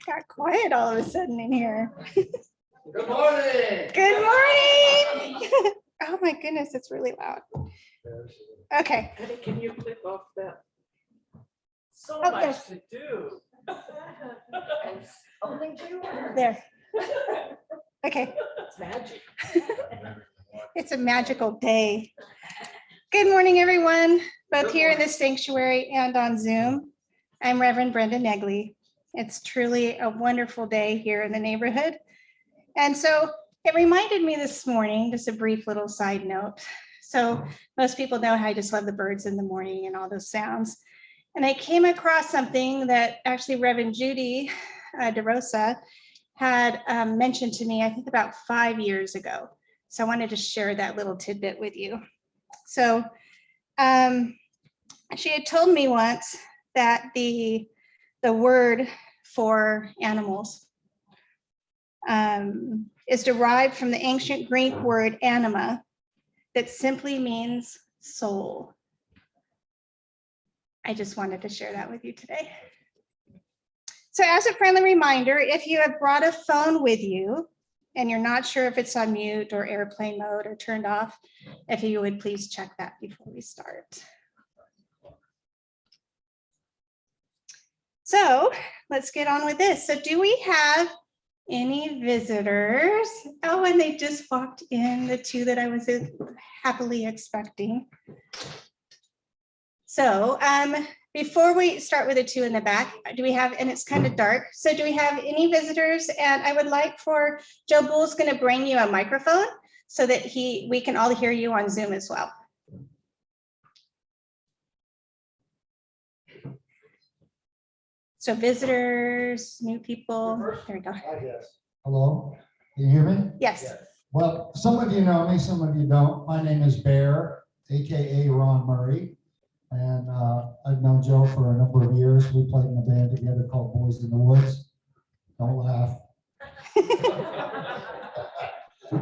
Got quiet all of a sudden in here. Good morning. Good morning. Oh my goodness, it's really loud. Okay. Eddie, can you click off that? So Oh, much yes. to do. Only you. There. Okay. It's magic. It's a magical day. Good morning, everyone, both here in the sanctuary and on Zoom. I'm Reverend Brenda Negley. It's truly a wonderful day here in the neighborhood. And so it reminded me this morning, just a brief little side note. So most people know how I just love the birds in the morning and all those sounds. And I came across something that actually Reverend Judy DeRosa had mentioned to me, I think about 5 years ago. So I wanted to share that little tidbit with you. So she had told me once that the word for animals is derived from the ancient Greek word anima that simply means soul. I just wanted to share that with you today. So as a friendly reminder, if you have brought a phone with you and you're not sure if it's on mute or airplane mode or turned off, if you would please check that before we start. So let's get on with this. So do we have any visitors? Oh, and they just walked in, the two that I was happily expecting. So before we start with the two in the back, do we have, and it's kind of dark, so do we have any visitors? And I would like for, Joe Bull's going to bring you a microphone so that we can all hear you on Zoom as well. So visitors, new people, there we go. Hello, can you hear me? Yes. Well, some of you know me, some of you don't. My name is Bear, AKA Ron Murray. And I've known Joe for a number of years. We played in a band together called Boys in the Woods. Don't laugh.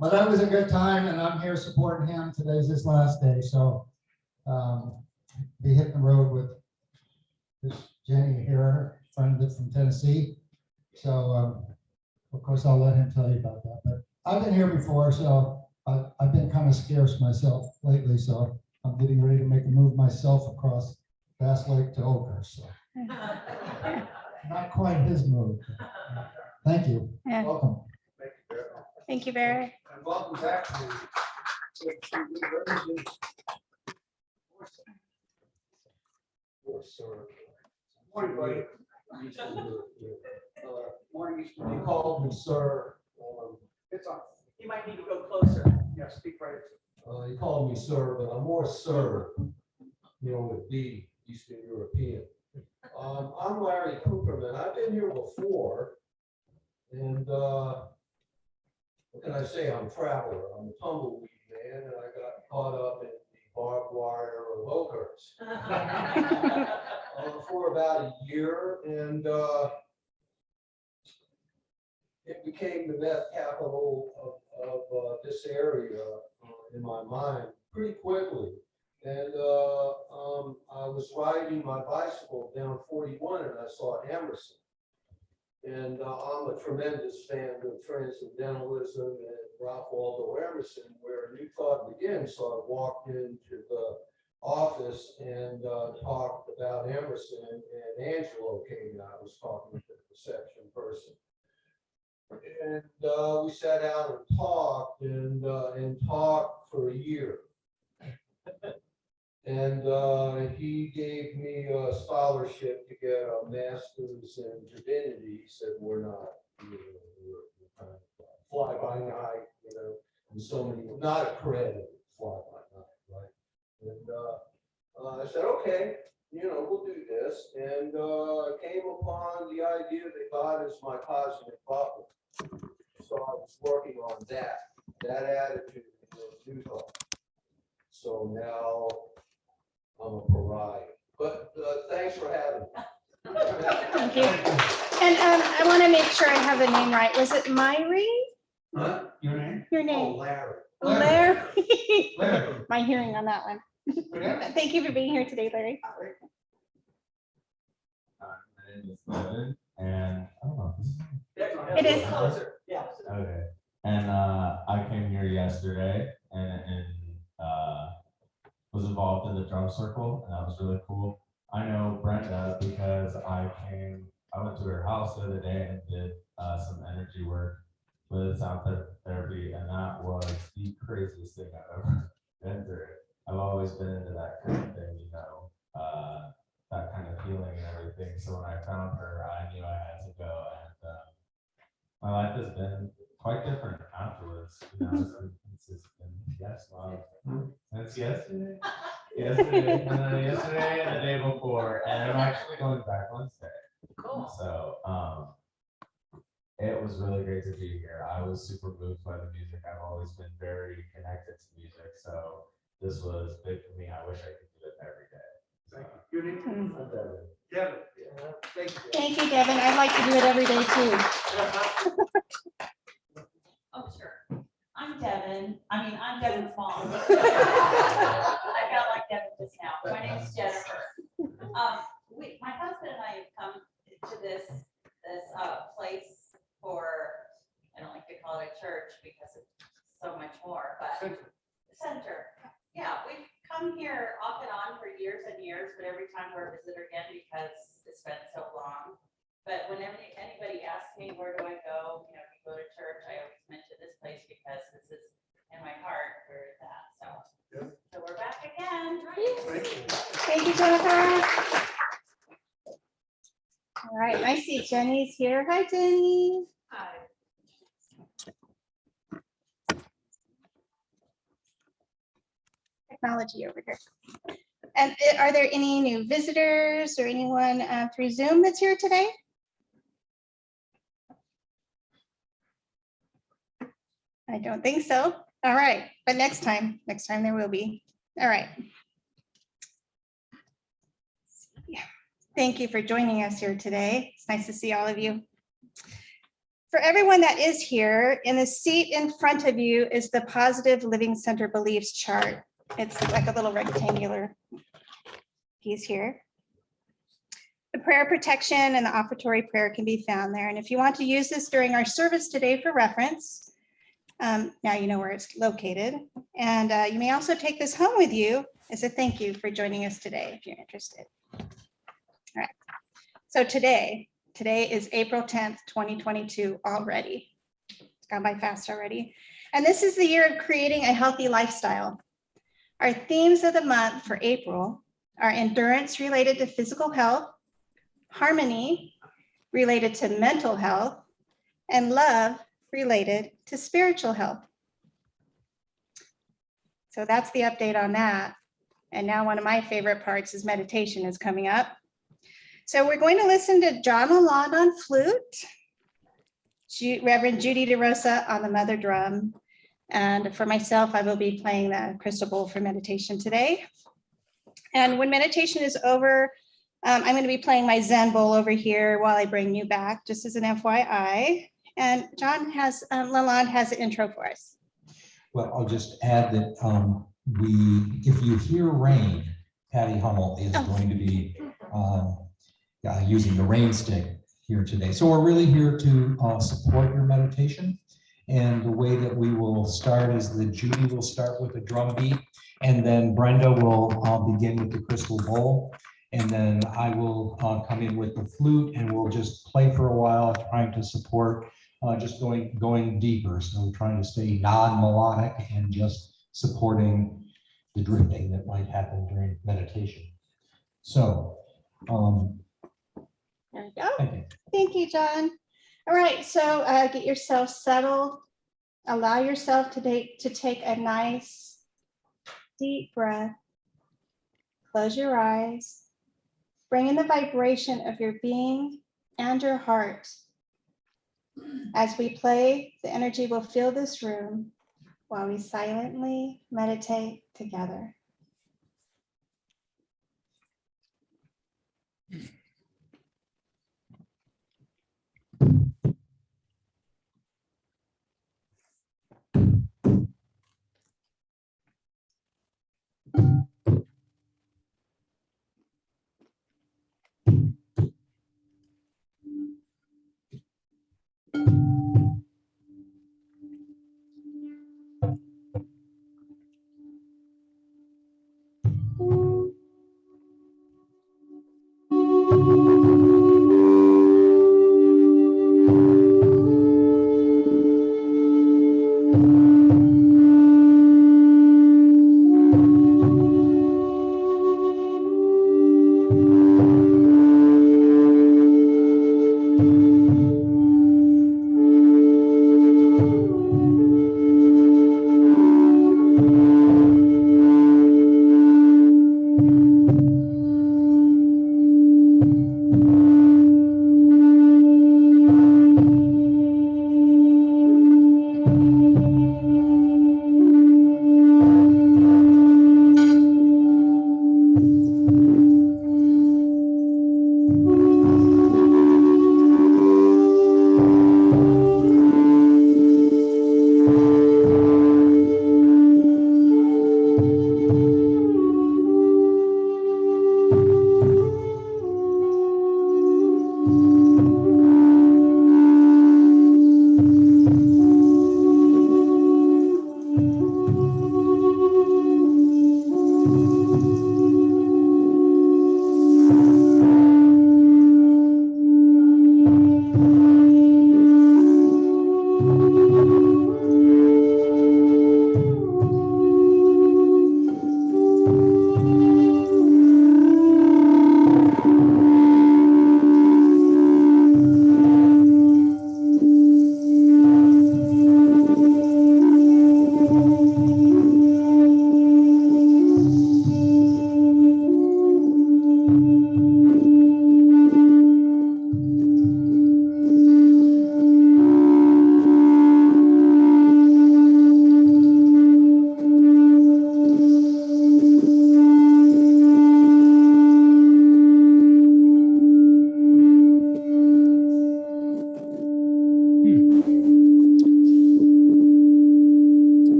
But that was a good time, and I'm here supporting him. Today's his last day, so be hitting the road with this Jenny here, friend that's from Tennessee. So of course I'll let him tell you about that. But I've been here before, so I've been kind of scarce myself lately, so I'm getting ready to make a move myself across Bass Lake to Oakhurst. So. Not quite his move. Thank you. Yeah. Welcome. Thank you, Barry. And welcome back to morning, buddy. Morning. You called me sir. It's on. You might need to go closer. Yeah, speak right. You called me sir, but I'm more sir, with B, Eastern European. I'm Larry Cooperman. I've been here before, and what can I say? I'm a traveler. I'm a tumbleweed man, and I got caught up in the barbed wire of Oakhurst for about a year, and it became the meth capital of this area in my mind pretty quickly. And I was riding my bicycle down 41 and I saw Emerson. And I'm a tremendous fan of transcendentalism and Ralph Waldo Emerson, where New Thought Begins. So I walked into the office and talked about Emerson, and Angelo came out. I was talking to the reception person. And we sat down and talked for a year. And he gave me a scholarship to get a master's in divinity. He said, we're not, we're kind of fly by night, and so many, not accredited fly by night, right? And I said, okay, we'll do this. And I came upon the idea that God is my cosmic buffer. So I was working on that attitude in New Thought. So now I'm a pariah. But thanks for having me. Thank you. And I want to make sure I have the name right. Was it Myri? Huh? Your name? Your Oh, name? Larry. Larry. Larry. My hearing on that one. Thank you for being here today, Larry. My name is Evan, and I don't know, this is It is. Closer, yeah. Okay, and I came here yesterday and was involved in the drum circle, and that was really cool. I know Brenda because I went to her house the other day and did some energy work with sound therapy, and that was the craziest thing I've ever been through. I've always been into that kind of thing, that kind of healing and everything. So when I found her, I knew I had to go, and my life has been quite different afterwards. Since yesterday, yesterday and the day before, and I'm actually going back Wednesday. Cool. So it was really great to be here. I was super moved by the music. I've always been very connected to music, so this was big for me. I wish I could do it every day. Thank you. Your name? Devin. Yeah, thank you. Thank you, Devin. I'd like to do it every day too. Oh, sure. I'm Devin's mom. I felt like Devin just now. My name's Jennifer. My husband and I have come to this place for, I don't like to call it a church because it's so much more, but center. Yeah, we've come here off and on for years and years, but every time we're a visitor again because it's been so long. But whenever anybody asks me, where do I go? To go to church, I always mention this place because this is in my heart where it's at. So we're back again. Thank you, Jennifer. All right, I see Jenny's here. Hi, Jenny. Hi. Technology over here. And are there any new visitors or anyone through Zoom that's here today? I don't think so. All right, but next time there will be. All right. Thank you for joining us here today. It's nice to see all of you. For everyone that is here, in the seat in front of you is the Positive Living Center Beliefs chart. It's like a little rectangular piece here. The prayer protection and the offertory prayer can be found there. And if you want to use this during our service today for reference, now you know where it's located. And you may also take this home with you as a thank you for joining us today, if you're interested. All right. So today is April 10th, 2022 already. It's gone by fast already. And this is the year of creating a healthy lifestyle. Our themes of the month for April are endurance related to physical health, harmony related to mental health, and love related to spiritual health. So that's the update on that. And now one of my favorite parts is meditation is coming up. So we're going to listen to John Lalonde on flute, Reverend Judy DeRosa on the mother drum. And for myself, I will be playing the crystal bowl for meditation today. And when meditation is over, I'm going to be playing my Zen bowl over here while I bring you back, just as an FYI. And John Lalonde has an intro for us. Well, I'll just add that if you hear rain, Patty Hummel is going to be using the rain stick here today. So we're really here to support your meditation. And the way that we will start is that Judy will start with a drum beat, and then Brenda will begin with the crystal bowl. And then I will come in with the flute, and we'll just play for a while, trying to support just going deeper. So we're trying to stay non-melodic and just supporting the drifting that might happen during meditation. So There we go. thank you. Thank you, John. All right, so get yourself settled. Allow yourself to take a nice deep breath. Close your eyes. Bring in the vibration of your being and your heart. As we play, the energy will fill this room while we silently meditate together.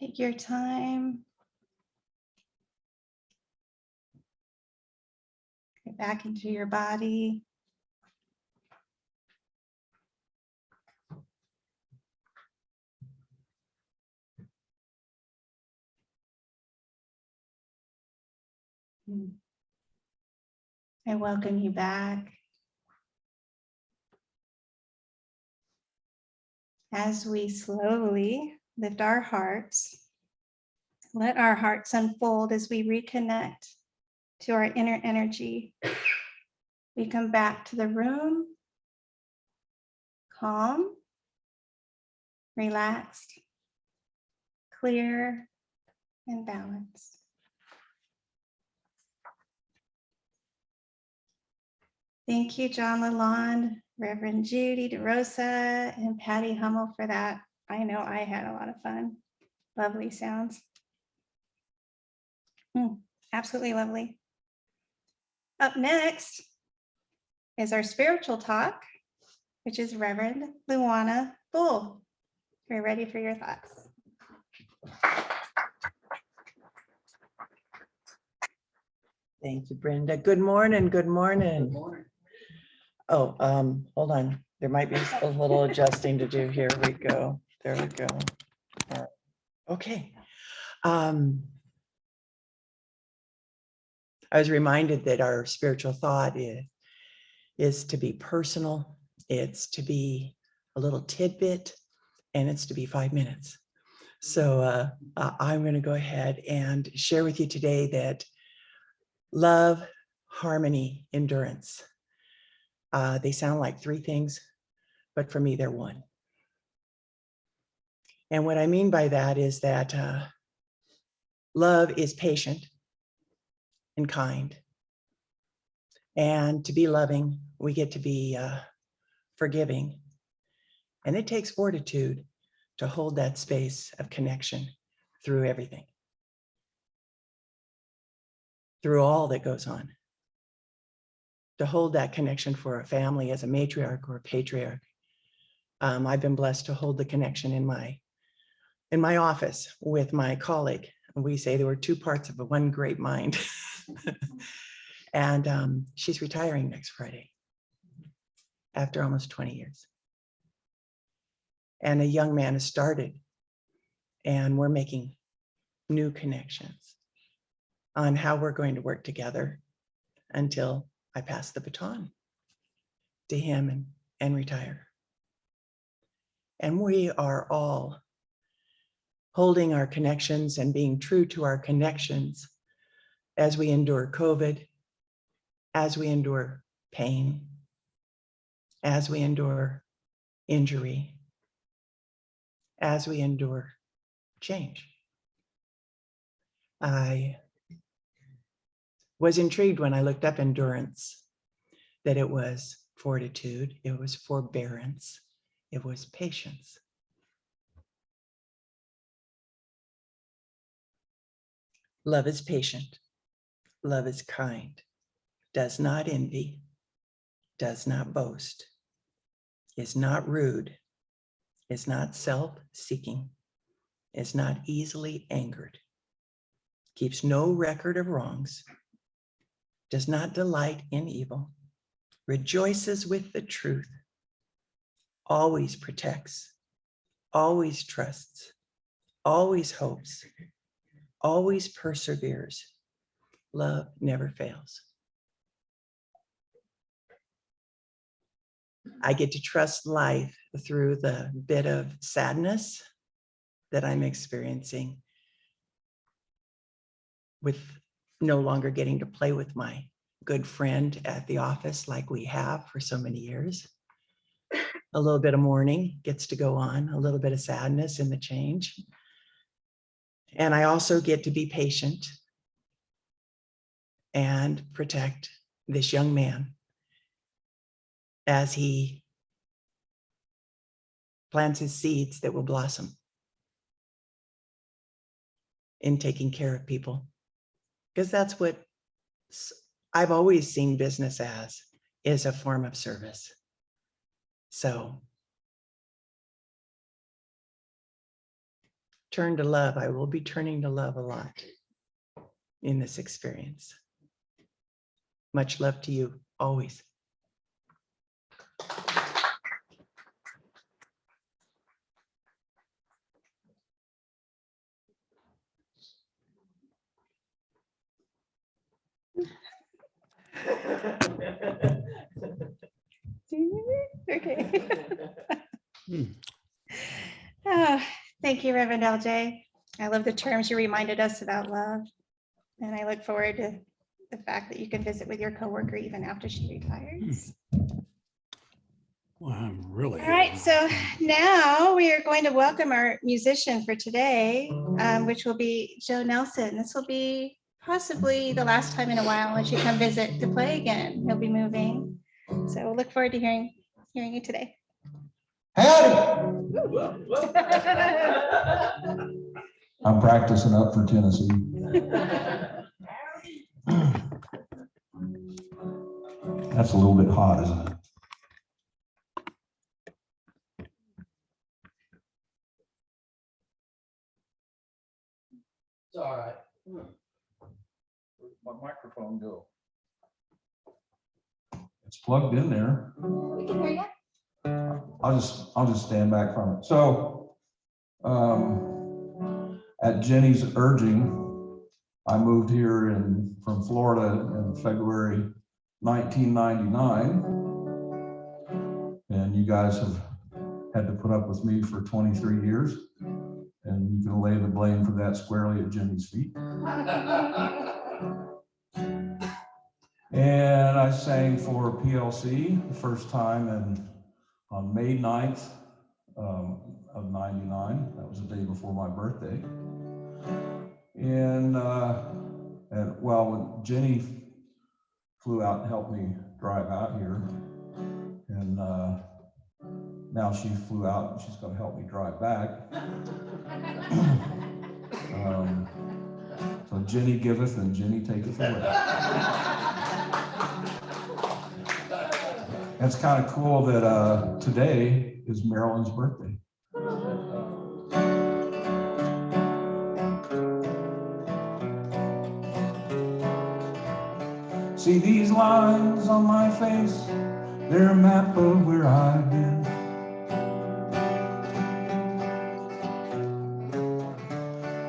Take your time. Get back into your body. I welcome you back. As we slowly lift our hearts, let our hearts unfold as we reconnect to our inner energy. We come back to the room, calm, relaxed, clear, and balanced. Thank you, John Lalonde, Reverend Judy DeRosa, and Patty Hummel for that. I know I had a lot of fun. Lovely sounds. Absolutely lovely. Up next is our spiritual talk, which is Reverend Luana Bull. We're ready for your thoughts. Thank you, Brenda. Good morning, good morning. Good morning. Oh, hold on. There might be a little adjusting to do. Here we go. There we go. All right. Okay. I was reminded that our spiritual thought is to be personal. It's to be a little tidbit, and it's to be 5 minutes. So I'm going to go ahead and share with you today that love, harmony, endurance. They sound like three things, but for me, they're one. And what I mean by that is that love is patient and kind. And to be loving, we get to be forgiving. And it takes fortitude to hold that space of connection through everything, through all that goes on. To hold that connection for a family as a matriarch or a patriarch. I've been blessed to hold the connection in my office with my colleague. We say there were two parts of one great mind. And she's retiring next Friday after almost 20 years. And a young man has started, and we're making new connections on how we're going to work together until I pass the baton to him and retire. And we are all holding our connections and being true to our connections as we endure COVID, as we endure pain, as we endure injury, as we endure change. I was intrigued when I looked up endurance, that it was fortitude, it was forbearance, it was patience. Love is patient, love is kind, does not envy, does not boast, is not rude, is not self-seeking, is not easily angered, keeps no record of wrongs, does not delight in evil, rejoices with the truth, always protects, always trusts, always hopes, always perseveres. Love never fails. I get to trust life through the bit of sadness that I'm experiencing with no longer getting to play with my good friend at the office like we have for so many years. A little bit of mourning gets to go on, a little bit of sadness in the change. And I also get to be patient and protect this young man as he plants his seeds that will blossom in taking care of people. Because that's what I've always seen business as, is a form of service. So turn to love. I will be turning to love a lot in this experience. Much love to you always. Okay. Oh, thank you, Reverend LJ. I love the terms you reminded us about love. And I look forward to the fact that you can visit with your coworker even after she retires. Well, I'm really. All right, so now we are going to welcome our musician for today, which will be Joe Nelson. This will be possibly the last time in a while that you come visit to play again. He'll be moving. So we'll look forward to hearing you today. Howdy. I'm practicing up for Tennessee. That's a little bit hot, isn't it? It's all right. Where'd my microphone go? It's plugged in there. We can hear you. I'll just stand back from it. So, at Jenny's urging, I moved here from Florida in February 1999. And you guys have had to put up with me for 23 years. And you can lay the blame for that squarely at Jenny's feet. And I sang for PLC the first time on May 9th of 99. That was the day before my birthday. And when Jenny flew out and helped me drive out here, and now she flew out and she's going to help me drive back. So Jenny giveth and Jenny taketh away. It's kind of cool that today is Marilyn's birthday. See these lines on my face, they're a map of where I've been.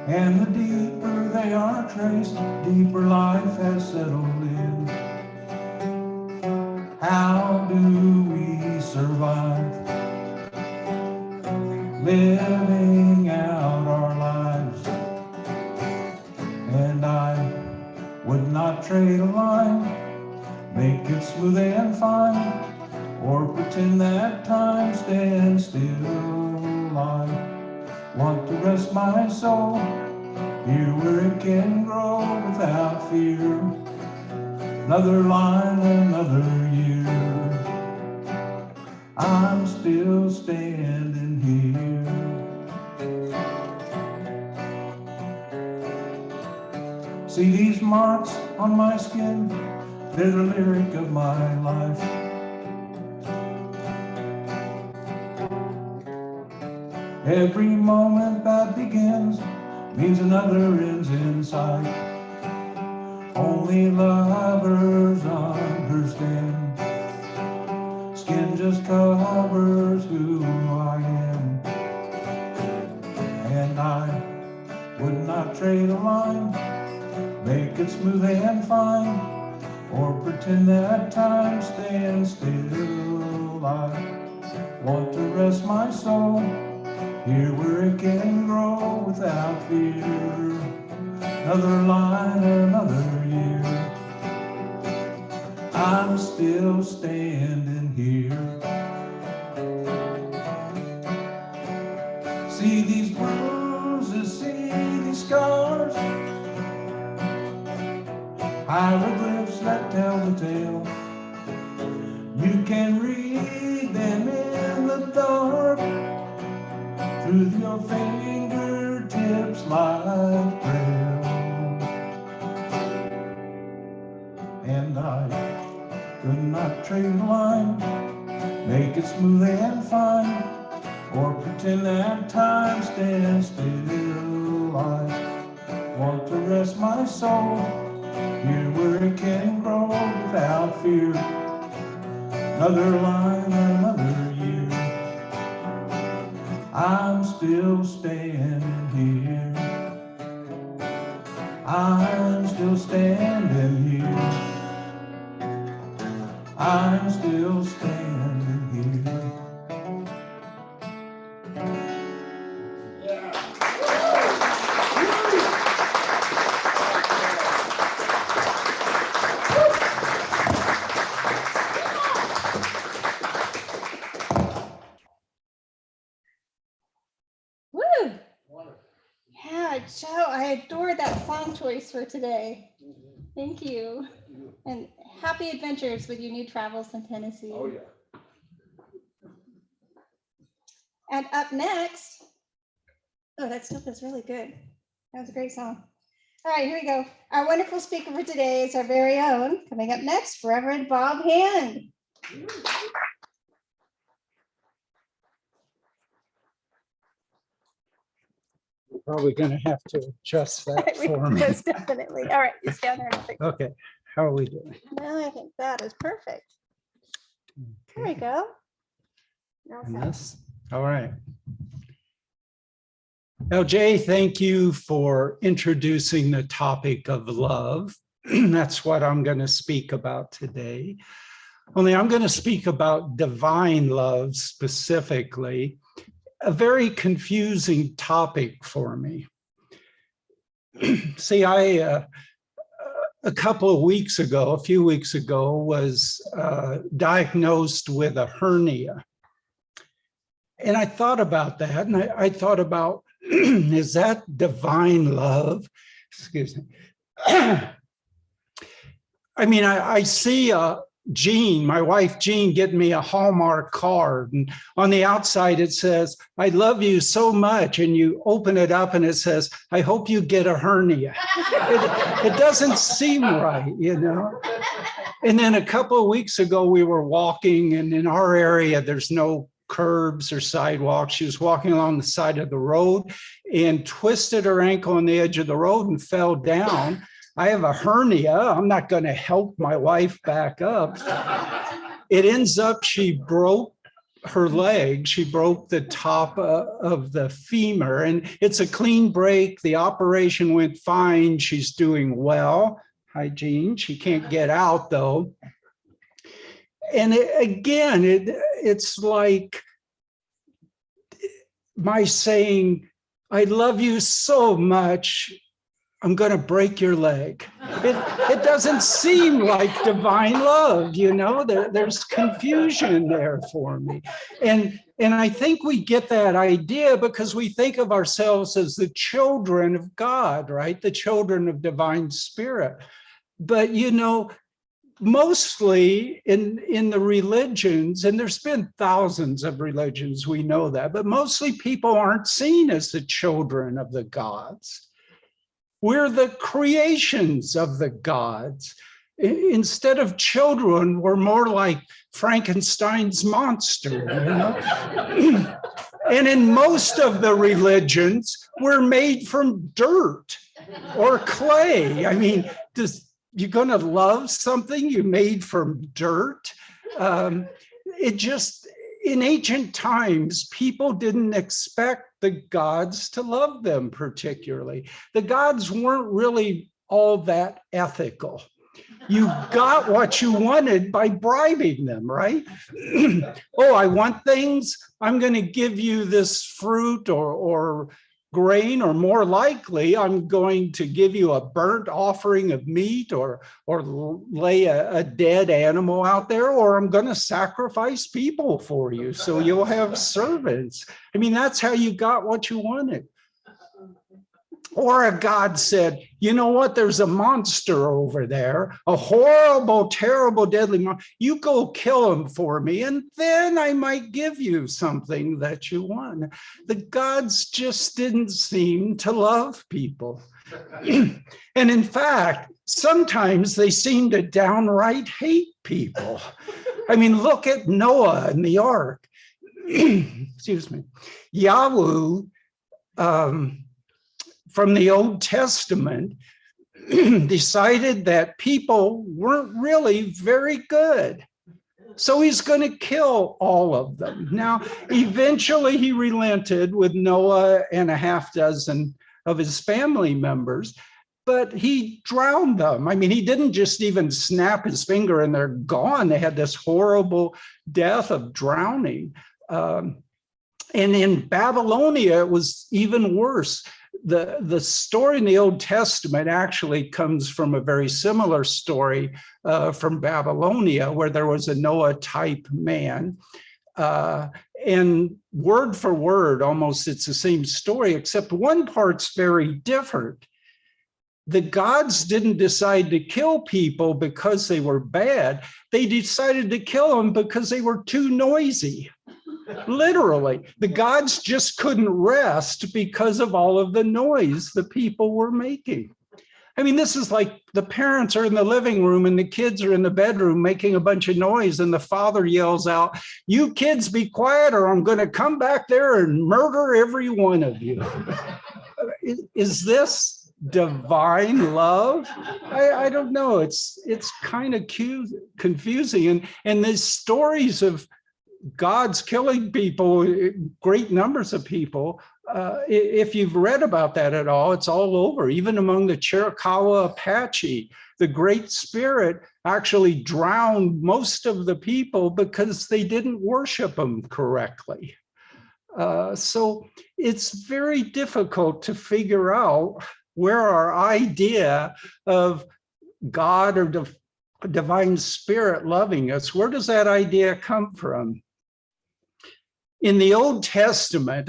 And the deeper they are traced, deeper life has settled in. How do we survive living out our lives? And I would not trade a line, make it smooth and fine, or pretend that time stands still. I want to rest my soul here where it can grow without fear. Another line, another year, I'm still standing here. See these marks on my skin, they're the lyric of my life. Every moment that begins means another ends in sight. Only lovers understand. Skin just covers who I am. And I would not trade a line, make it smooth and fine, or pretend that time stands still. I want to rest my soul here where it can grow without fear. Another line, another year, I'm still standing here. See these bruises, see these scars, hieroglyphs that tell the tale. You can read them in the dark, through your fingertips like braille. And I could not trade a line, make it smooth and fine, or pretend that time stands still. I want to rest my soul here where it can grow without fear. Another line, another year, I'm still standing here. I'm still standing here. I'm still standing here. Woo! Yeah, Joe, I adore that song choice for today. Thank you. And happy adventures with your new travels in Tennessee. Oh, yeah. And up next, oh, that stuff is really good. That was a great song. All right, here we go. Our wonderful speaker for today is our very own, coming up next, Reverend Bob Hand. Probably gonna have to adjust that for me. Most definitely. All right, just down there. And fix it. Okay, how are we doing? No, I think that is perfect. There we go. Now And set. this, all right. Now, Jay, thank you for introducing the topic of love. That's what I'm going to speak about today. Only I'm going to speak about divine love specifically, a very confusing topic for me. See, a few weeks ago, was diagnosed with a hernia. And I thought about that, and I thought about, is that divine love? Excuse me. I mean, I see Jean, my wife Jean, getting me a Hallmark card, and on the outside it says, "I love you so much," and you open it up and it says, "I hope you get a hernia." It doesn't seem right, you know? And then a couple of weeks ago, we were walking, and in our area, there's no curbs or sidewalks. She was walking along the side of the road and twisted her ankle on the edge of the road and fell down. I have a hernia. I'm not going to help my wife back up. It ends up she broke her leg. She broke the top of the femur, and it's a clean break. The operation went fine. She's doing well. Hi, Jean. She can't get out though. And it's like my saying, "I love you so much, I'm going to break your leg." It doesn't seem like divine love, you know. There's confusion there for me. And I think we get that idea because we think of ourselves as the children of God, right? The children of divine spirit. But, you know, mostly in the religions, and there's been thousands of religions, we know that, but mostly people aren't seen as the children of the gods. We're the creations of the gods. Instead of children, we're more like Frankenstein's monster, you know? And in most of the religions, we're made from dirt or clay. I mean, you're going to love something you made from dirt? In ancient times, people didn't expect the gods to love them particularly. The gods weren't really all that ethical. You got what you wanted by bribing them, right? Oh, I want things. I'm going to give you this fruit or grain, or more likely, I'm going to give you a burnt offering of meat or lay a dead animal out there, or I'm going to sacrifice people for you so you'll have servants. I mean, that's how you got what you wanted. Or a god said, you know what, there's a monster over there, a horrible, terrible, deadly monster. You go kill him for me, and then I might give you something that you want. The gods just didn't seem to love people. And in fact, sometimes they seem to downright hate people. I mean, look at Noah and the ark. excuse me, Yahweh from the Old Testament decided that people weren't really very good. So he's going to kill all of them. Now, eventually he relented with Noah and a half dozen of his family members, but he drowned them. I mean, he didn't just even snap his finger and they're gone. They had this horrible death of drowning. And in Babylonia, it was even worse. The story in the Old Testament actually comes from a very similar story from Babylonia, where there was a Noah type man. And word for word, almost it's the same story, except one part's very different. The gods didn't decide to kill people because they were bad. They decided to kill them because they were too noisy. Literally, the gods just couldn't rest because of all of the noise the people were making. I mean, this is like the parents are in the living room and the kids are in the bedroom making a bunch of noise, and the father yells out, "You kids be quiet or I'm going to come back there and murder every one of you." Is this divine love? I don't know. It's kind of confusing. And these stories of God's killing people, great numbers of people. If you've read about that at all, it's all over. Even among the Chiricahua Apache, the Great Spirit actually drowned most of the people because they didn't worship him correctly. So it's very difficult to figure out where our idea of God or divine spirit loving us, where does that idea come from? In the Old Testament,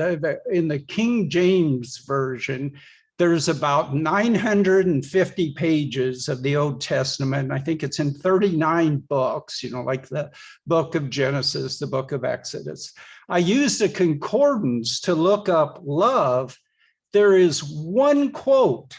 in the King James Version, there's about 950 pages of the Old Testament. I think it's in 39 books, like the book of Genesis, the book of Exodus. I used a concordance to look up love. There is one quote,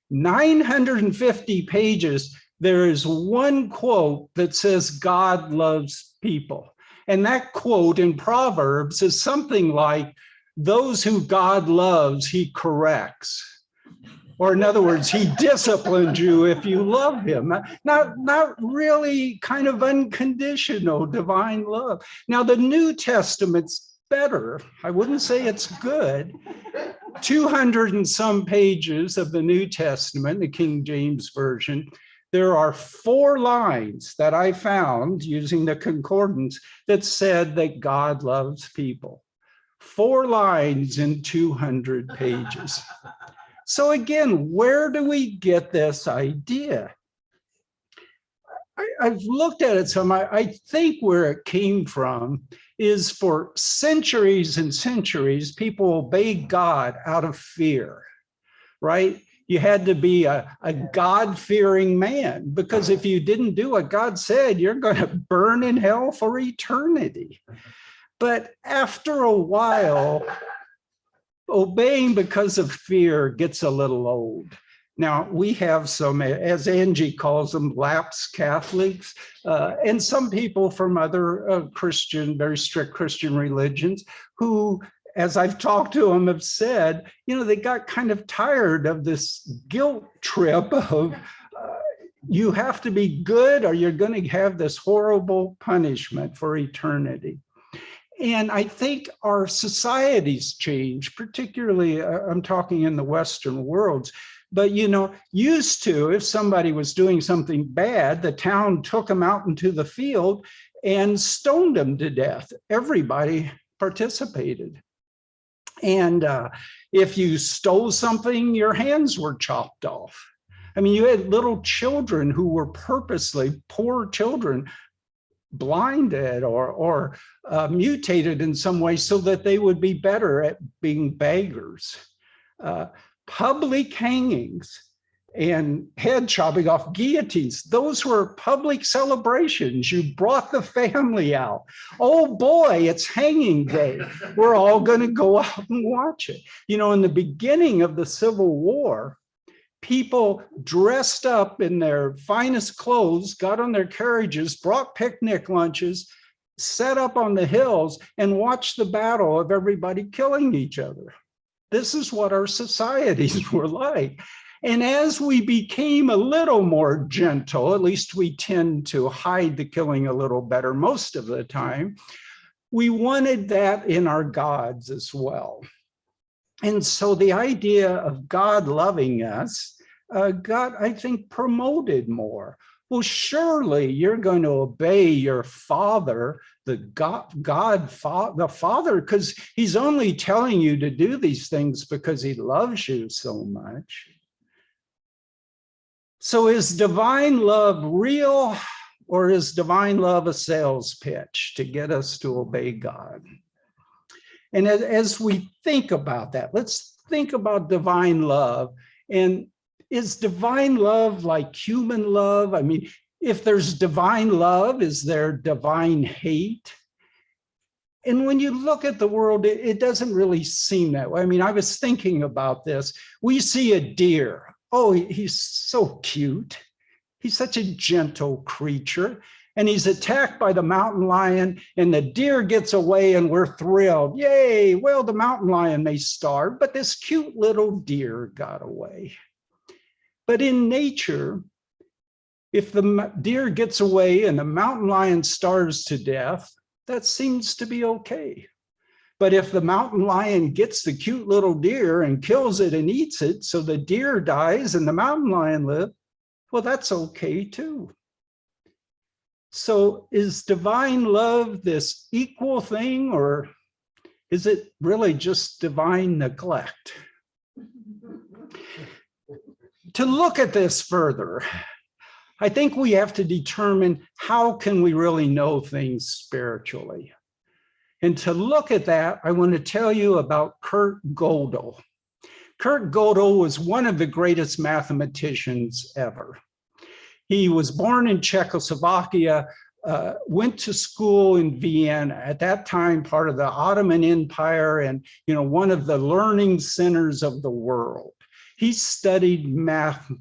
950 pages. There is one quote that says God loves people. And that quote in Proverbs is something like, "Those who God loves, he corrects." Or in other words, he disciplines you if you love him. Not really kind of unconditional divine love. Now, the New Testament's better. I wouldn't say it's good. 200 and some pages of the New Testament, the King James Version. There are 4 lines that I found using the concordance that said that God loves people. 4 lines in 200 pages. So again, where do we get this idea? I've looked at it some. I think where it came from is for centuries and centuries, people obeyed God out of fear, right? You had to be a God-fearing man, because if you didn't do what God said, you're going to burn in hell for eternity. But after a while, obeying because of fear gets a little old. Now, we have some, as Angie calls them, lapsed Catholics, and some people from other very strict Christian religions who, as I've talked to them, have said, they got kind of tired of this guilt trip of you have to be good or you're going to have this horrible punishment for eternity. And I think our societies change, particularly I'm talking in the Western worlds. But, used to, if somebody was doing something bad, the town took them out into the field and stoned them to death. Everybody participated. And if you stole something, your hands were chopped off. I mean, you had little children who were purposely, poor children, blinded or mutated in some way so that they would be better at being beggars. Public hangings and head chopping off, guillotines, those were public celebrations. You brought the family out. Oh boy, it's hanging day. We're all going to go out and watch it. In the beginning of the Civil War, people dressed up in their finest clothes, got on their carriages, brought picnic lunches, set up on the hills and watch the battle of everybody killing each other. This is what our societies were like. And as we became a little more gentle, at least we tend to hide the killing a little better most of the time, we wanted that in our gods as well. And so the idea of God loving us got, I think, promoted more. Well, surely you're going to obey your father, the Father, because he's only telling you to do these things because he loves you so much. So is divine love real, or is divine love a sales pitch to get us to obey God? And as we think about that, let's think about divine love. And is divine love like human love? I mean, if there's divine love, is there divine hate? And when you look at the world, it doesn't really seem that way. I mean, I was thinking about this. We see a deer. Oh, he's so cute. He's such a gentle creature. And he's attacked by the mountain lion, and the deer gets away, and we're thrilled. Yay, well, the mountain lion may starve, but this cute little deer got away. But in nature, if the deer gets away and the mountain lion starves to death, that seems to be okay. But if the mountain lion gets the cute little deer and kills it and eats it, so the deer dies and the mountain lion lives, well, that's okay too. So is divine love this equal thing, or is it really just divine neglect? To look at this further, I think we have to determine how can we really know things spiritually. And to look at that, I want to tell you about Kurt Gödel. Kurt Gödel was one of the greatest mathematicians ever. He was born in Czechoslovakia, went to school in Vienna, at that time part of the Ottoman Empire, and one of the learning centers of the world. He studied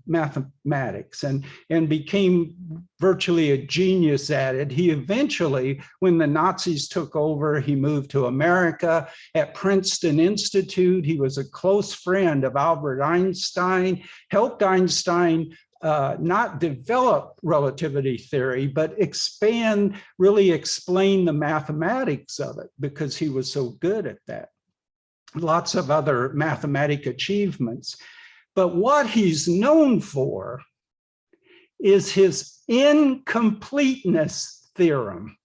mathematics and became virtually a genius at it. He eventually, when the Nazis took over, he moved to America. At Princeton Institute, he was a close friend of Albert Einstein, helped Einstein not develop relativity theory, but really explain the mathematics of it, because he was so good at that. Lots of other mathematic achievements. But what he's known for is his incompleteness theorem.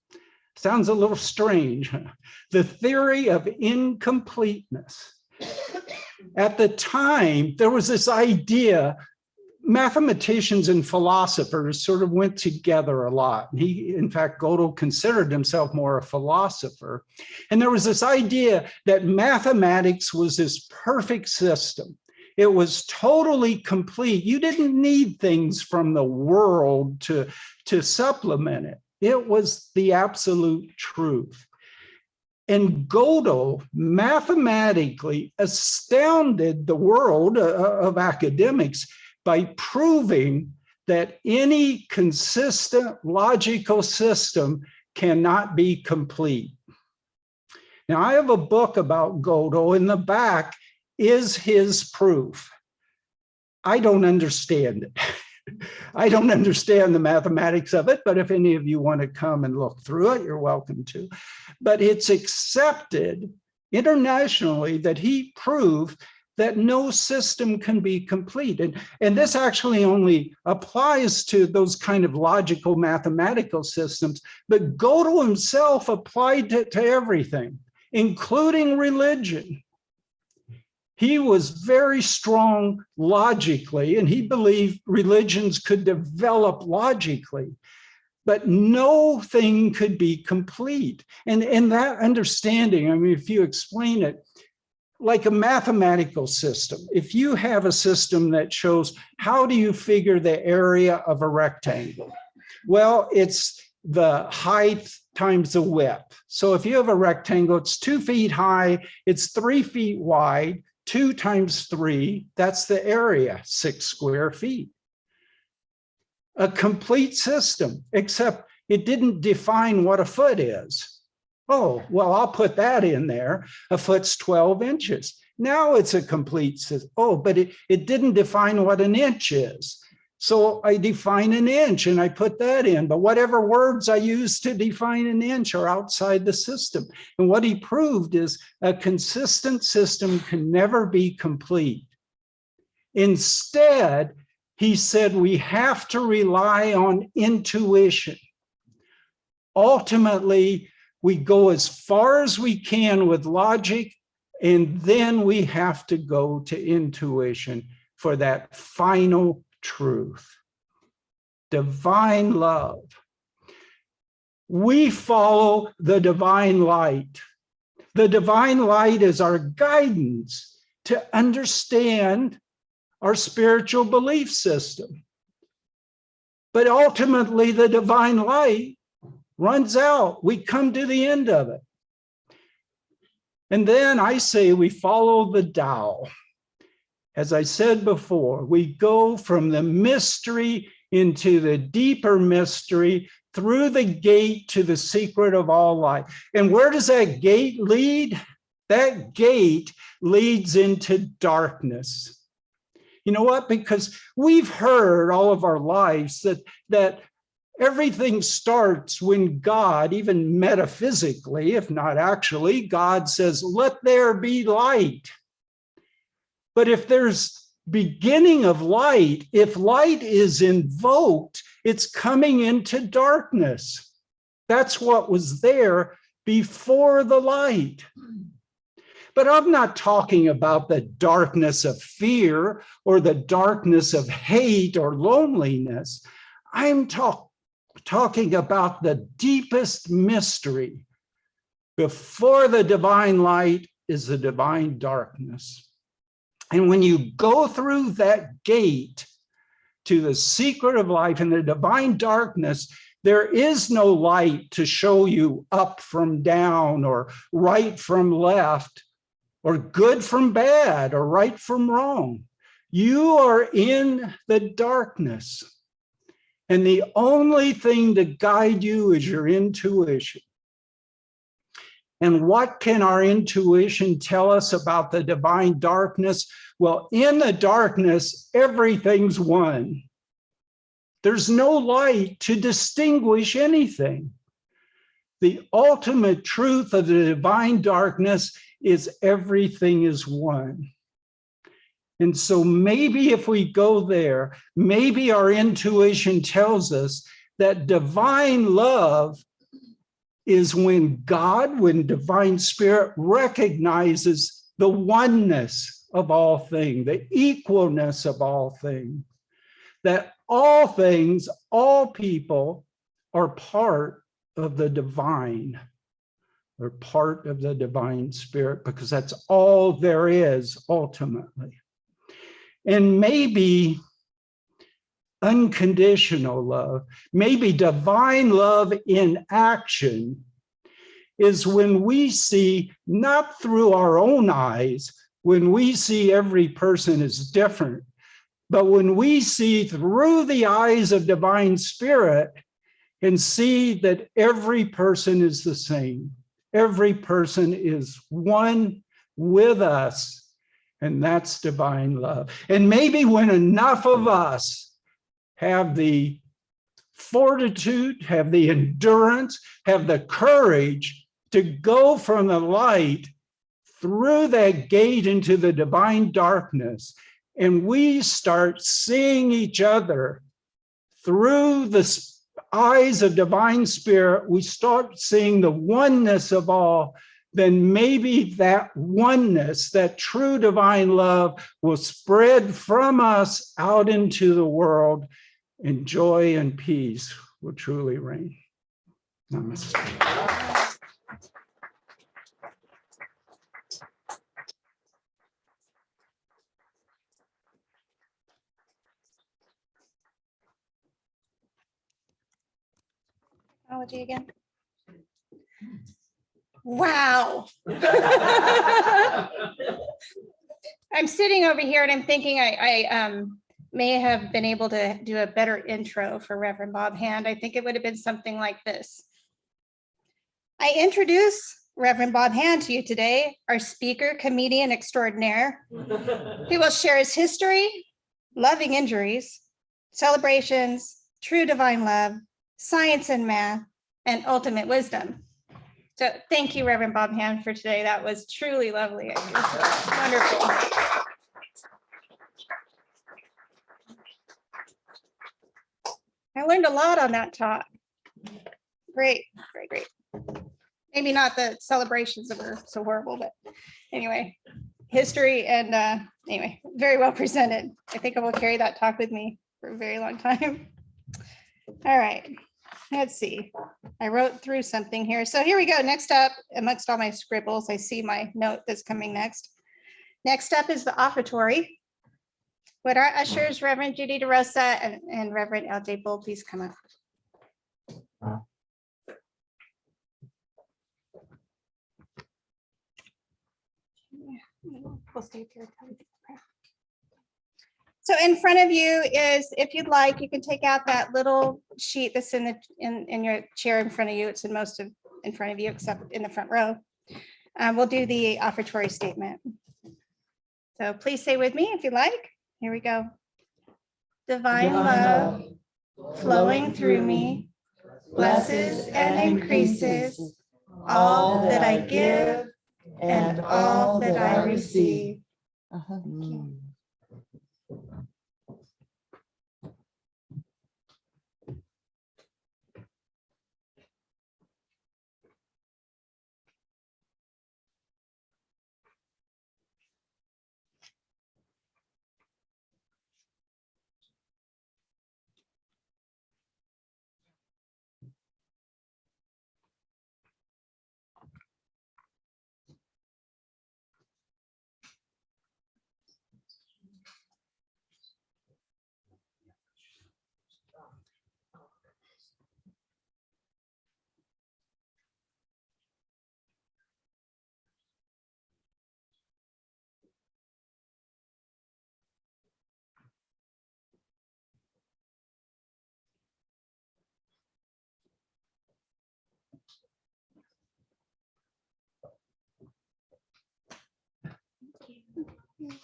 Sounds a little strange. The theory of incompleteness. At the time, there was this idea, mathematicians and philosophers sort of went together a lot. He, in fact, Gödel considered himself more a philosopher. And there was this idea that mathematics was this perfect system. It was totally complete. You didn't need things from the world to supplement it. It was the absolute truth. And Gödel mathematically astounded the world of academics by proving that any consistent logical system cannot be complete. Now, I have a book about Gödel. In the back is his proof. I don't understand it. I don't understand the mathematics of it, but if any of you want to come and look through it, you're welcome to. But it's accepted internationally that he proved that no system can be complete. And this actually only applies to those kind of logical mathematical systems, but Gödel himself applied it to everything, including religion. He was very strong logically, and he believed religions could develop logically, but no thing could be complete. And in that understanding, I mean, if you explain it, like a mathematical system, if you have a system that shows how do you figure the area of a rectangle? Well, it's the height times the width. So if you have a rectangle, it's 2 feet high, it's 3 feet wide, 2 times 3, that's the area, 6 square feet. A complete system, except it didn't define what a foot is. Oh, well, I'll put that in there. A foot's 12 inches. Now it's a complete system. Oh, but it didn't define what an inch is. So I define an inch and I put that in, but whatever words I use to define an inch are outside the system. And what he proved is a consistent system can never be complete. Instead, he said we have to rely on intuition. Ultimately, we go as far as we can with logic, and then we have to go to intuition for that final truth. Divine love. We follow the divine light. The divine light is our guidance to understand our spiritual belief system. But ultimately, the divine light runs out. We come to the end of it. And then I say we follow the Tao. As I said before, we go from the mystery into the deeper mystery through the gate to the secret of all life. And where does that gate lead? That gate leads into darkness. You know what? Because we've heard all of our lives that everything starts when God, even metaphysically, if not actually, God says, let there be light. But if there's beginning of light, if light is invoked, it's coming into darkness. That's what was there before the light. But I'm not talking about the darkness of fear or the darkness of hate or loneliness. I'm talking about the deepest mystery. Before the divine light is the divine darkness. And when you go through that gate to the secret of life and the divine darkness, there is no light to show you up from down or right from left or good from bad or right from wrong. You are in the darkness. And the only thing to guide you is your intuition. And what can our intuition tell us about the divine darkness? Well, in the darkness, everything's one. There's no light to distinguish anything. The ultimate truth of the divine darkness is everything is one. And so maybe if we go there, maybe our intuition tells us that divine love is when God, when divine spirit recognizes the oneness of all things, the equalness of all things, that all things, all people are part of the divine, or part of the divine spirit, because that's all there is ultimately. And maybe unconditional love, maybe divine love in action is when we see, not through our own eyes, when we see every person is different, but when we see through the eyes of divine spirit and see that every person is the same. Every person is one with us, and that's divine love. And maybe when enough of us have the fortitude, have the endurance, have the courage to go from the light through that gate into the divine darkness, and we start seeing each other through the eyes of divine spirit, we start seeing the oneness of all, then maybe that oneness, that true divine love will spread from us out into the world, and joy and peace will truly reign. Namaste. Technology again. Wow. I'm sitting over here and I'm thinking may have been able to do a better intro for Reverend Bob Hand. I think it would have been something like this. I introduce Reverend Bob Hand to you today, our speaker, comedian extraordinaire. He will share his history, loving injuries, celebrations, true divine love, science and math, and ultimate wisdom. So thank you, Reverend Bob Hand, for today. That was truly lovely. It was wonderful. I learned a lot on that talk. Great, great, great. Maybe not the celebrations that were so horrible, but anyway, history and anyway, very well presented. I think I will carry that talk with me for a very long time. All right, let's see. I wrote through something here. So here we go. Next up, amongst all my scribbles, I see my note that's coming next. Next up is the offertory. Would our ushers, Reverend Judy DeRosa and Reverend LJ Bull, please come up. We'll stay here. So in front of you is, if you'd like, you can take out that little sheet that's in your chair in front of you. It's in most of in front of you, except in the front row. We'll do the offertory statement. So please say with me if you like. Here we go. Divine love flowing through me blesses and increases all that I give and all that I receive. Thank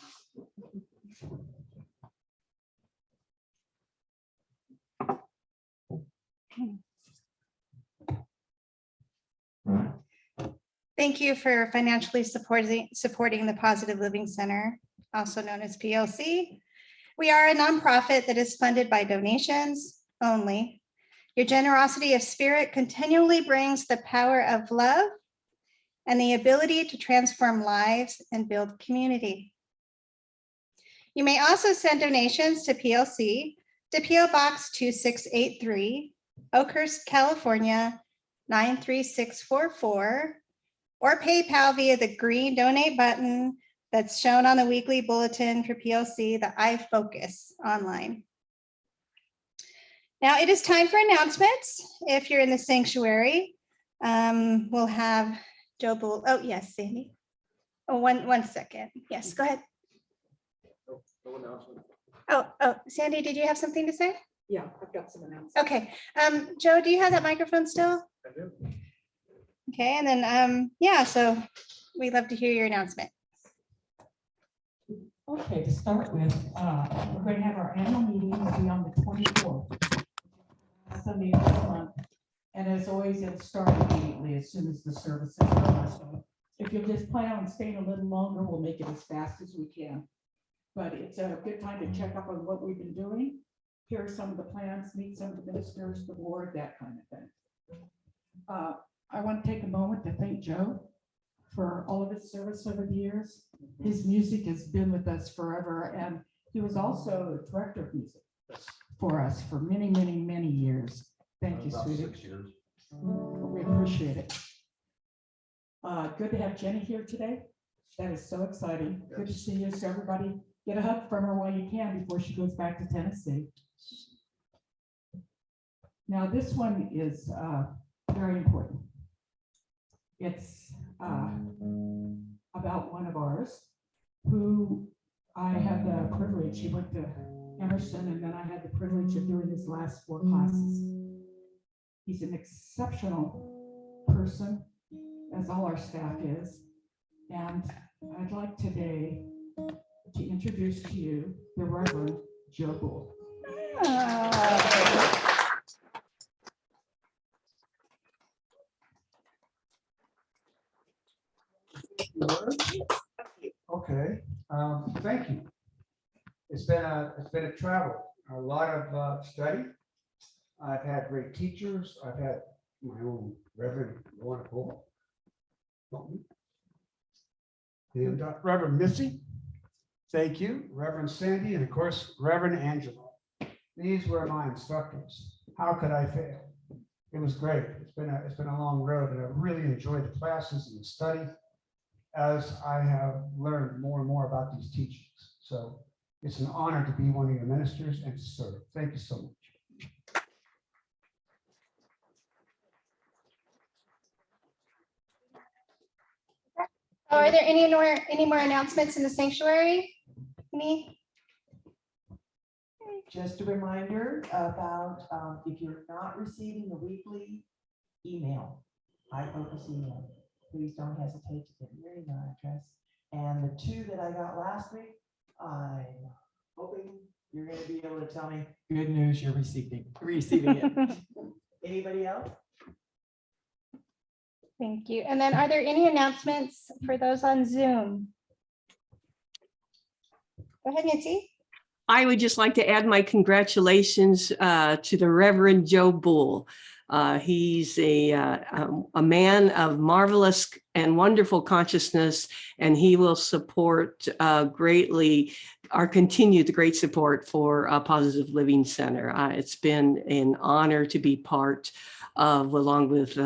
you. Thank you for financially supporting the Positive Living Center, also known as PLC. We are a nonprofit that is funded by donations only. Your generosity of spirit continually brings the power of love and the ability to transform lives and build community. You may also send donations to PLC to PO Box 2683, Oakhurst, California, 93644, or PayPal via the green donate button that's shown on the weekly bulletin for PLC, the iFocus online. Now it is time for announcements. If you're in the sanctuary, we'll have Joe Bull. Oh, yes, Sandy. Oh, one second. Yes, go ahead. Oh, Sandy, did you have something to say? Yeah, I've got some announcements. Okay. Joe, do you have that microphone still? I do. Okay, and then, yeah, so we'd love to hear your announcement. Okay, to start with, we're going to have our annual meeting will be on the 24th. Sunday of the month. And as always, it'll start immediately as soon as the service is over. So if you'll just plan on staying a little longer, we'll make it as fast as we can. But it's a good time to check up on what we've been doing. Hear some of the plans, meet some of the ministers, the board, that kind of thing. I want to take a moment to thank Joe for all of his service over the years. His music has been with us forever, and he was also the director of music for us for many, many, many years. Thank you, sweetie. 6 years. We appreciate it. Good to have Jenny here today. That is so exciting. Good to see you. So everybody get a hug from her while you can before she goes back to Tennessee. Now this one is very important. It's about one of ours who I had the privilege, he went to Emerson, and then I had the privilege of doing his last 4 classes. He's an exceptional person, as all our staff is. And I'd like today to introduce to you the Reverend Joe Bull. Okay, thank you. It's been a travel, a lot of study. I've had great teachers. I've had my own Reverend Lorna Bull. And Reverend Missy, thank you, Reverend Sandy, and of course, Reverend Angelo. These were my instructors. How could I fail? It was great. It's been a long road, and I've really enjoyed the classes and the study as I have learned more and more about these teachings. So it's an honor to be one of your ministers and to serve. Thank you so much. Oh, are there any more announcements in the sanctuary? Any? Just a reminder about if you're not receiving the weekly email, iFocus email, please don't hesitate to give me your email address. And the 2 that I got last week, I'm hoping you're going to be able to tell me good news you're receiving it. Anybody else? Thank you. And then are there any announcements for those on Zoom? Go ahead, Nancy. I would just like to add my congratulations to the Reverend Joe Bull. He's a man of marvelous and wonderful consciousness, and he will support greatly or continue the great support for Positive Living Center. It's been an honor to be part of, along with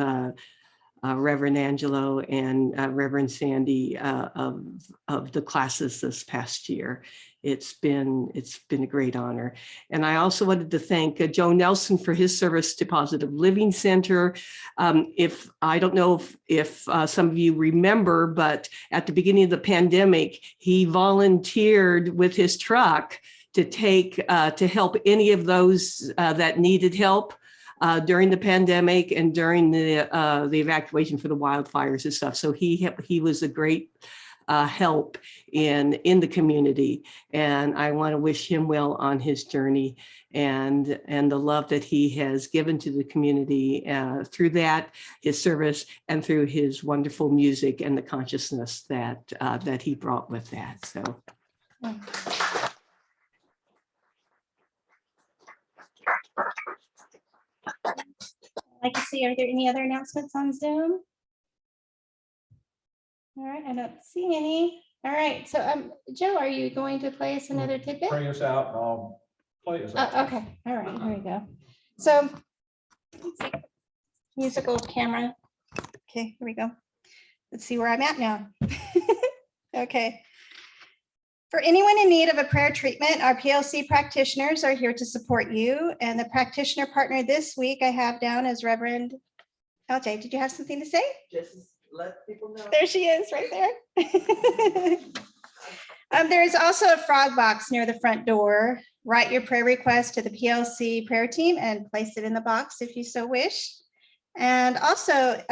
Reverend Angelo and Reverend Sandy of the classes this past year. It's been a great honor. And I also wanted to thank Joe Nelson for his service to Positive Living Center. If I don't know if some of you remember, but at the beginning of the pandemic, he volunteered with his truck to help any of those that needed help during the pandemic and during the evacuation for the wildfires and stuff. So he was a great help in the community, and I want to wish him well on his journey and the love that he has given to the community through that, his service, and through his wonderful music and the consciousness that he brought with that. So. I'd like to see, are there any other announcements on Zoom? All right, I don't see any. All right, so Joe, are you going to play us another tidbit? Pray us out and I'll play us out. Okay, all right, here we go. So let's see. Musical camera. Okay, here we go. Let's see where I'm at now. Okay. For anyone in need of a prayer treatment, our PLC practitioners are here to support you. And the practitioner partner this week I have down is Reverend LJ. Did you have something to say? Just let people know. There she is, right there. There is also a frog box near the front door. Write your prayer request to the PLC prayer team and place it in the box if you so wish. And also,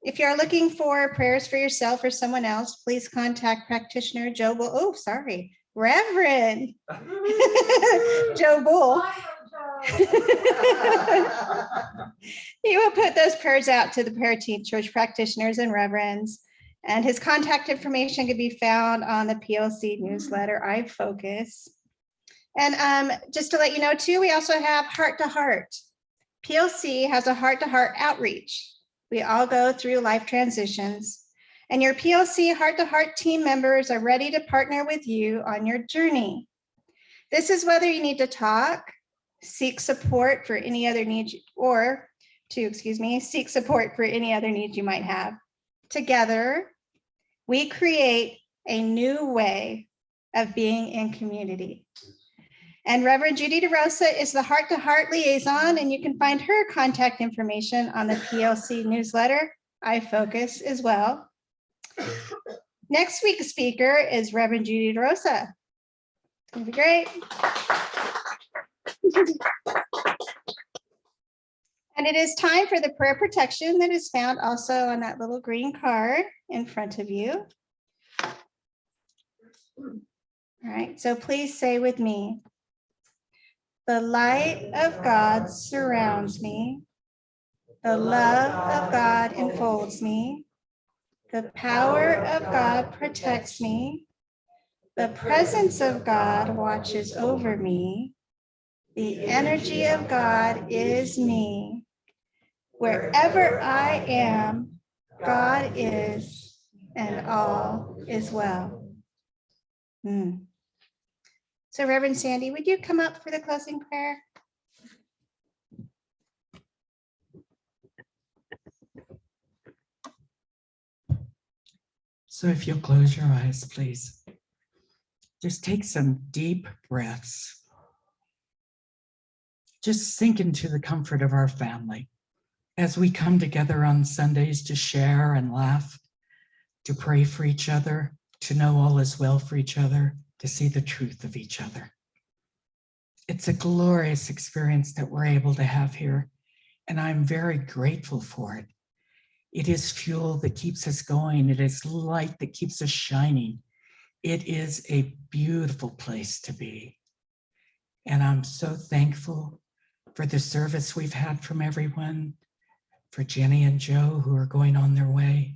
if you're looking for prayers for yourself or someone else, please contact practitioner Joe Bull. Oh, sorry, Reverend Joe Bull. He will put those prayers out to the prayer team, church practitioners and reverends. And his contact information can be found on the PLC newsletter, iFocus. And just to let you know too, we also have Heart to Heart. PLC has a heart-to-heart outreach. We all go through life transitions, and your PLC heart-to-heart team members are ready to partner with you on your journey. This is whether you need to talk, seek support for any other needs, or seek support for any other needs you might have. Together, we create a new way of being in community. And Reverend Judy DeRosa is the heart-to-heart liaison, and you can find her contact information on the PLC newsletter, iFocus as well. Next week's speaker is Reverend Judy DeRosa. It's gonna be great. And it is time for the prayer protection that is found also on that little green card in front of you. All right, so please say with me, the light of God surrounds me. The love of God enfolds me. The power of God protects me. The presence of God watches over me. The energy of God is me. Wherever I am, God is, and all is well. So Reverend Sandy, would you come up for the closing prayer? So if you'll close your eyes, please. Just take some deep breaths. Just sink into the comfort of our family as we come together on Sundays to share and laugh, to pray for each other, to know all is well for each other, to see the truth of each other. It's a glorious experience that we're able to have here, and I'm very grateful for it. It is fuel that keeps us going. It is light that keeps us shining. It is a beautiful place to be. And I'm so thankful for the service we've had from everyone, for Jenny and Joe who are going on their way,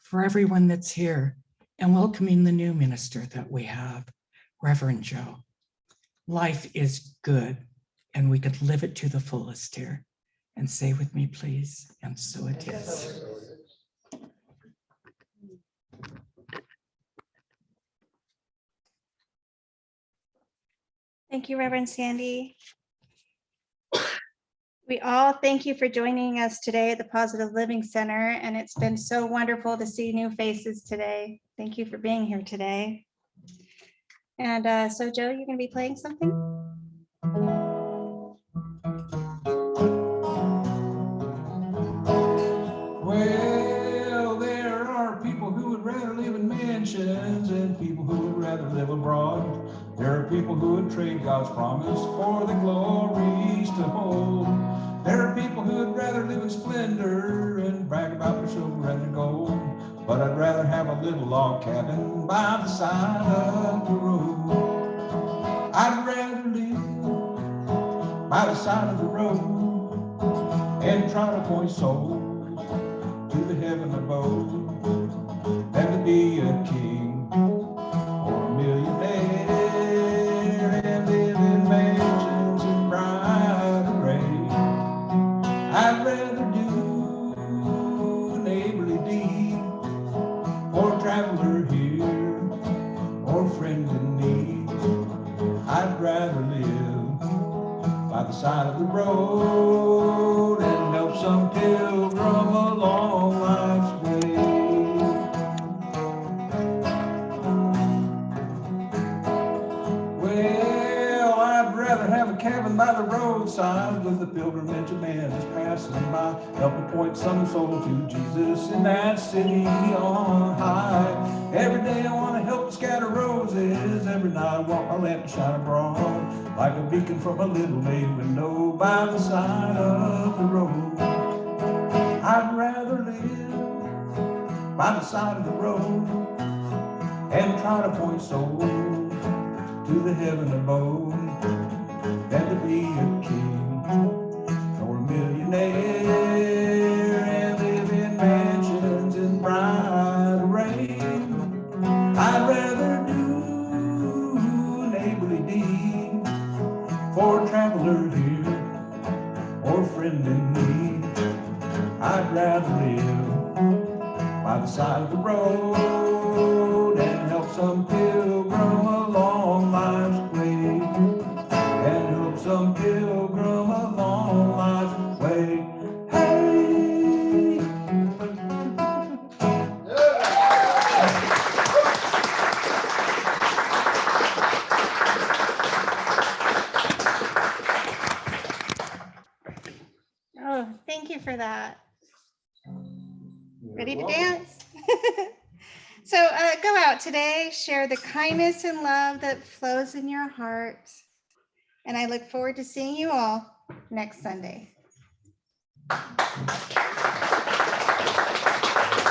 for everyone that's here, and welcoming the new minister that we have, Reverend Joe. Life is good, and we could live it to the fullest here. And say with me, please, and so it is. Thank you, Reverend Sandy. We all thank you for joining us today at the Positive Living Center, and it's been so wonderful to see new faces today. Thank you for being here today. And so Joe, you're going to be playing something? Well, there are people who would rather live in mansions and people who would rather live abroad. There are people who would trade God's promise for the glories to hold. There are people who would rather live in splendor and brag about their silver and their gold. But I'd rather have a little log cabin by the side of the road. I'd rather live by the side of the road and try to point souls to the heaven above than to be a king or a millionaire and live in mansions in bright array. I'd rather do a neighborly deed or a traveler here or a friend in need. I'd rather live by the side of the road and help some pilgrim along life's way. Well, I'd rather have a cabin by the roadside with the pilgrimage of man is passing by, help to point some soul to Jesus in that city on high. Every day I want to help scatter roses, every night I want my lamp to shine abroad like a beacon from a little bay window by the side of the road. I'd rather live by the side of the road and try to point souls to the heaven above than to be a king or a millionaire and live in mansions in bright array. I'd rather do a neighborly deed for a traveler here or a friend in need. I'd rather live by the side of the road and help some pilgrim along life's way, and help some pilgrim along life's way. Hey! Oh, thank you for that. Ready to dance? So go out today, share the kindness and love that flows in your heart. And I look forward to seeing you all next Sunday.